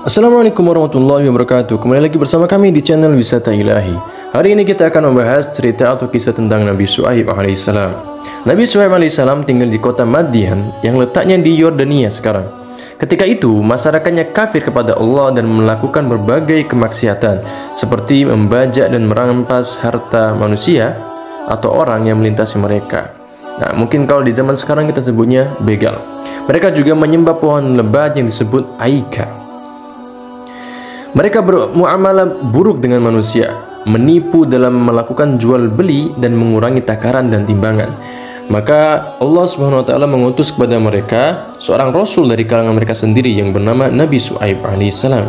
Assalamualaikum warahmatullahi wabarakatuh. Kembali lagi bersama kami di channel Wisata Ilahi. Hari ini kita akan membahas cerita atau kisah tentang Nabi Syuaib alaihissalam. Nabi Syuaib alaihissalam tinggal di kota Madian yang letaknya di Yordania sekarang. Ketika itu, masyarakatnya kafir kepada Allah dan melakukan berbagai kemaksiatan seperti membajak dan merampas harta manusia atau orang yang melintasi mereka. Nah, mungkin kalau di zaman sekarang kita sebutnya begal. Mereka juga menyembah pohon lebat yang disebut aika. Mereka bermuamalah buruk dengan manusia, menipu dalam melakukan jual beli dan mengurangi takaran dan timbangan. Maka Allah Subhanahu wa taala mengutus kepada mereka seorang rasul dari kalangan mereka sendiri yang bernama Nabi Syuaib alaihissalam.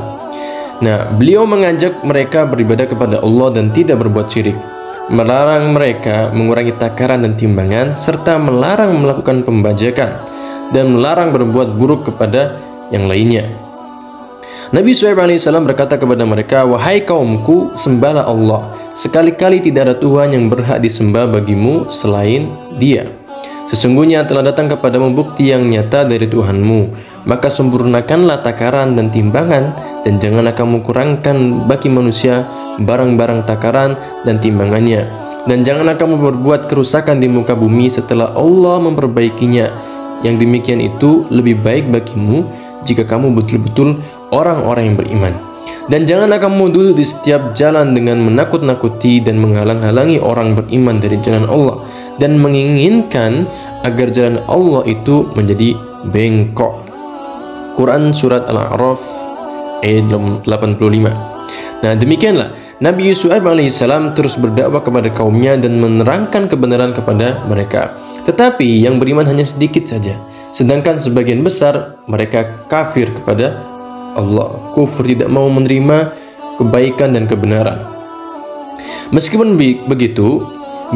Nah, beliau mengajak mereka beribadah kepada Allah dan tidak berbuat syirik, melarang mereka mengurangi takaran dan timbangan, serta melarang melakukan pembajakan dan melarang berbuat buruk kepada yang lainnya. Nabi Syuaib alaihissalam berkata kepada mereka, "Wahai kaumku, sembahlah Allah. Sekali-kali tidak ada Tuhan yang berhak disembah bagimu selain Dia. Sesungguhnya telah datang kepadamu bukti yang nyata dari Tuhanmu. Maka sempurnakanlah takaran dan timbangan, dan janganlah kamu kurangkan bagi manusia barang-barang takaran dan timbangannya. Dan janganlah kamu berbuat kerusakan di muka bumi setelah Allah memperbaikinya. Yang demikian itu lebih baik bagimu jika kamu betul-betul orang-orang yang beriman. Dan janganlah kamu duduk di setiap jalan dengan menakut-nakuti dan menghalang-halangi orang beriman dari jalan Allah, dan menginginkan agar jalan Allah itu menjadi bengkok." Quran Surat Al-A'raf ayat 85. Nah, demikianlah Nabi Syuaib alaihissalam terus berdakwah kepada kaumnya dan menerangkan kebenaran kepada mereka. Tetapi yang beriman hanya sedikit saja, sedangkan sebagian besar mereka kafir kepada Allah, kufur, tidak mau menerima kebaikan dan kebenaran. Meskipun begitu,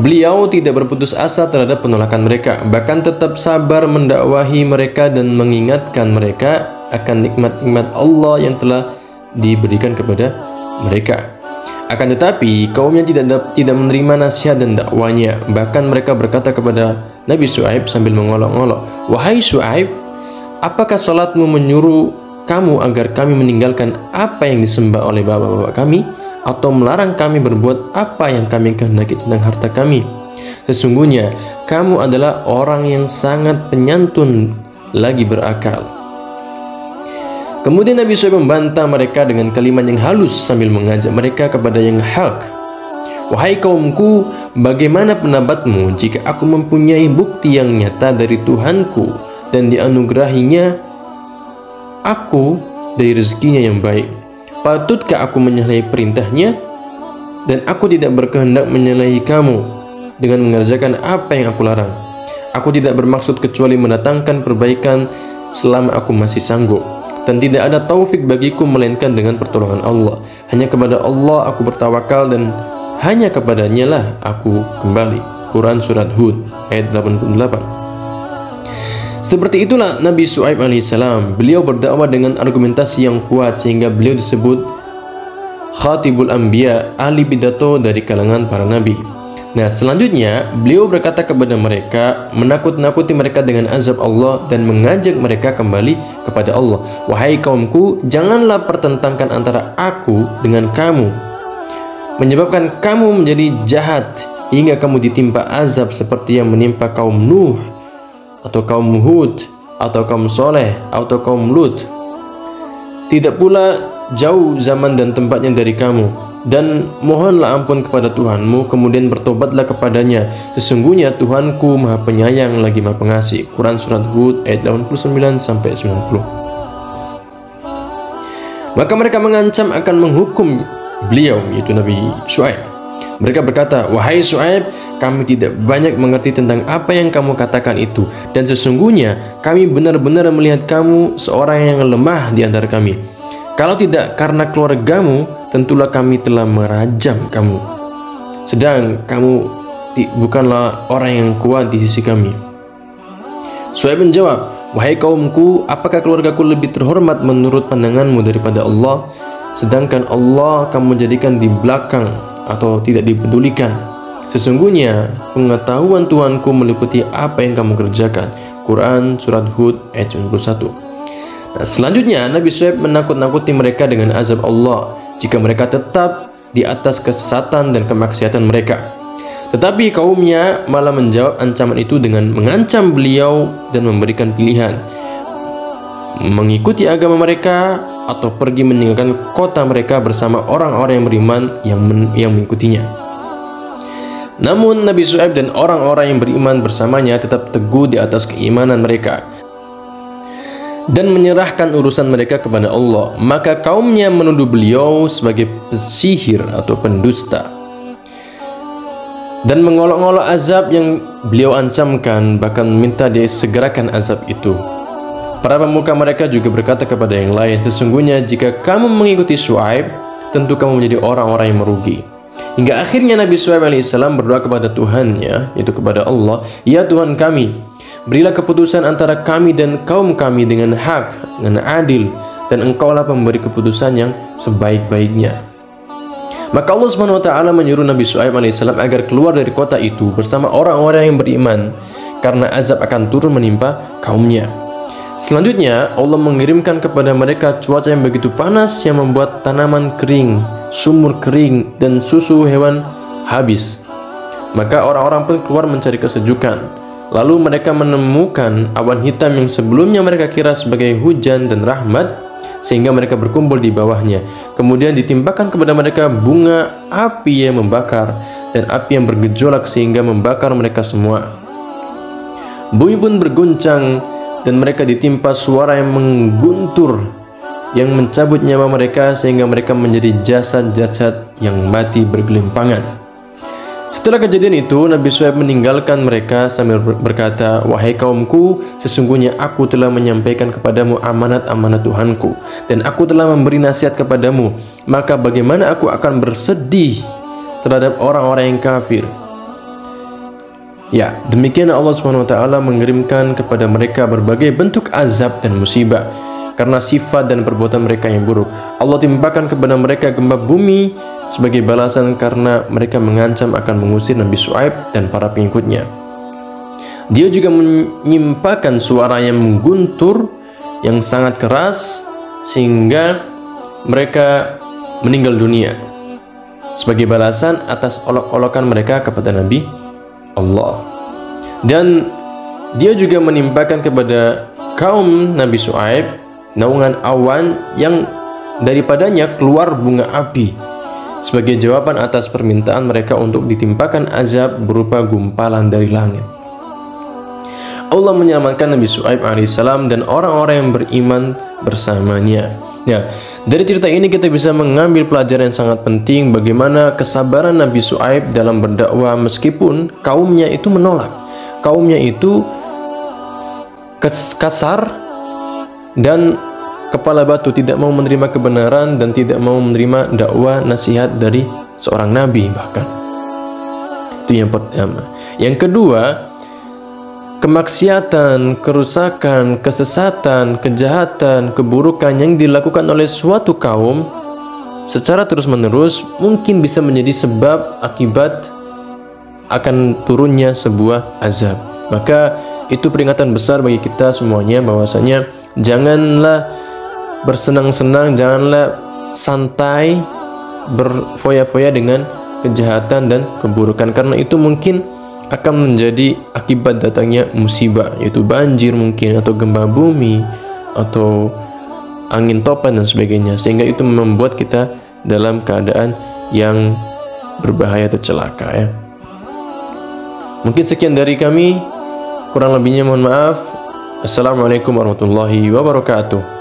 beliau tidak berputus asa terhadap penolakan mereka, bahkan tetap sabar mendakwahi mereka dan mengingatkan mereka akan nikmat-nikmat Allah yang telah diberikan kepada mereka. Akan tetapi, kaumnya tidak menerima nasihat dan dakwanya. Bahkan mereka berkata kepada Nabi Syuaib sambil mengolok-olok, "Wahai Syuaib, apakah salatmu menyuruh kamu agar kami meninggalkan apa yang disembah oleh bapak-bapak kami, atau melarang kami berbuat apa yang kami kehendaki tentang harta kami? Sesungguhnya kamu adalah orang yang sangat penyantun lagi berakal." Kemudian Nabi Syuaib membantah mereka dengan kalimat yang halus sambil mengajak mereka kepada yang hak. "Wahai kaumku, bagaimana pendapatmu jika aku mempunyai bukti yang nyata dari Tuhanku dan dianugerahinya aku dari rezekinya yang baik? Patutkah aku menyalahi perintahnya? Dan aku tidak berkehendak menyalahi kamu dengan mengerjakan apa yang aku larang. Aku tidak bermaksud kecuali mendatangkan perbaikan selama aku masih sanggup. Dan tidak ada taufik bagiku melainkan dengan pertolongan Allah. Hanya kepada Allah aku bertawakal dan hanya kepadanya lah aku kembali." Quran Surat Hud ayat 88. Seperti itulah Nabi Syuaib alaihissalam. Beliau berdakwah dengan argumentasi yang kuat sehingga beliau disebut Khatibul Anbiya, ahli pidato dari kalangan para nabi. Nah, selanjutnya beliau berkata kepada mereka, menakut-nakuti mereka dengan azab Allah dan mengajak mereka kembali kepada Allah. "Wahai kaumku, janganlah pertentangkan antara aku dengan kamu, menyebabkan kamu menjadi jahat hingga kamu ditimpa azab seperti yang menimpa kaum Nuh, atau kaum Hud, atau kaum Soleh, atau kaum Lut. Tidak pula jauh zaman dan tempatnya dari kamu. Dan mohonlah ampun kepada Tuhanmu, kemudian bertobatlah kepadanya. Sesungguhnya Tuhanku Maha Penyayang lagi Maha Pengasih." Quran Surat Hud ayat 89-90. Maka mereka mengancam akan menghukum beliau, yaitu Nabi Syuaib. Mereka berkata, "Wahai Syuaib, kami tidak banyak mengerti tentang apa yang kamu katakan itu, dan sesungguhnya kami benar-benar melihat kamu seorang yang lemah di antara kami. Kalau tidak karena keluargamu, tentulah kami telah merajam kamu. Sedang kamu bukanlah orang yang kuat di sisi kami." Syuaib menjawab, "Wahai kaumku, apakah keluargaku lebih terhormat menurut pandanganmu daripada Allah? Sedangkan Allah kamu jadikan di belakang atau tidak dipedulikan. Sesungguhnya pengetahuan Tuhanku meliputi apa yang kamu kerjakan." Quran Surat Hud ayat 91. Nah, selanjutnya Nabi Syuaib menakut-nakuti mereka dengan azab Allah jika mereka tetap di atas kesesatan dan kemaksiatan mereka. Tetapi kaumnya malah menjawab ancaman itu dengan mengancam beliau dan memberikan pilihan, mengikuti agama mereka atau pergi meninggalkan kota mereka bersama orang-orang yang beriman yang mengikutinya. Namun Nabi Syuaib dan orang-orang yang beriman bersamanya tetap teguh di atas keimanan mereka dan menyerahkan urusan mereka kepada Allah. Maka kaumnya menuduh beliau sebagai pesihir atau pendusta dan mengolok-olok azab yang beliau ancamkan, bahkan minta disegerakan azab itu. Para pemuka mereka juga berkata kepada yang lain, sesungguhnya jika kamu mengikuti Syuaib, tentu kamu menjadi orang-orang yang merugi. Hingga akhirnya Nabi Syuaib alaihissalam berdoa kepada Tuhannya, yaitu kepada Allah, ya Tuhan kami, berilah keputusan antara kami dan kaum kami dengan hak, dengan adil, dan Engkaulah pemberi keputusan yang sebaik-baiknya. Maka Allah SWT menyuruh Nabi Syuaib alaihissalam agar keluar dari kota itu bersama orang-orang yang beriman, karena azab akan turun menimpa kaumnya. Selanjutnya Allah mengirimkan kepada mereka cuaca yang begitu panas yang membuat tanaman kering, sumur kering, dan susu hewan habis. Maka orang-orang pun keluar mencari kesejukan. Lalu mereka menemukan awan hitam yang sebelumnya mereka kira sebagai hujan dan rahmat, sehingga mereka berkumpul di bawahnya. Kemudian ditimpakan kepada mereka bunga api yang membakar dan api yang bergejolak sehingga membakar mereka semua. Bumi pun berguncang dan mereka ditimpa suara yang mengguntur yang mencabut nyawa mereka sehingga mereka menjadi jasad-jasad yang mati bergelimpangan. Setelah kejadian itu, Nabi Syuaib meninggalkan mereka sambil berkata, wahai kaumku, sesungguhnya aku telah menyampaikan kepadamu amanat-amanat Tuhanku, dan aku telah memberi nasihat kepadamu, maka bagaimana aku akan bersedih terhadap orang-orang yang kafir? Ya, demikian Allah SWT mengirimkan kepada mereka berbagai bentuk azab dan musibah karena sifat dan perbuatan mereka yang buruk. Allah timpakan kepada mereka gempa bumi sebagai balasan karena mereka mengancam akan mengusir Nabi Syuaib dan para pengikutnya. Dia juga menyimpahkan suara yang mengguntur yang sangat keras sehingga mereka meninggal dunia sebagai balasan atas olok-olokan mereka kepada Nabi Allah. Dan dia juga menimpakan kepada kaum Nabi Syuaib naungan awan yang daripadanya keluar bunga api sebagai jawaban atas permintaan mereka untuk ditimpakan azab berupa gumpalan dari langit. Allah menyelamatkan Nabi Syuaib alaihissalam dan orang-orang yang beriman bersamanya. Ya, dari cerita ini kita bisa mengambil pelajaran yang sangat penting bagaimana kesabaran Nabi Syuaib dalam berdakwah meskipun kaumnya itu menolak. Kaumnya itu kasar dan kepala batu, tidak mau menerima kebenaran dan tidak mau menerima dakwah nasihat dari seorang nabi bahkan. Itu yang pertama. Yang kedua, kemaksiatan, kerusakan, kesesatan, kejahatan, keburukan yang dilakukan oleh suatu kaum secara terus-menerus mungkin bisa menjadi sebab akibat akan turunnya sebuah azab. Maka itu peringatan besar bagi kita semuanya bahwasanya janganlah bersenang-senang, janganlah santai berfoya-foya dengan kejahatan dan keburukan, karena itu mungkin akan menjadi akibat datangnya musibah, yaitu banjir mungkin, atau gempa bumi, atau angin topan dan sebagainya, sehingga itu membuat kita dalam keadaan yang berbahaya atau celaka ya. Mungkin sekian dari kami, kurang lebihnya mohon maaf. Assalamualaikum warahmatullahi wabarakatuh.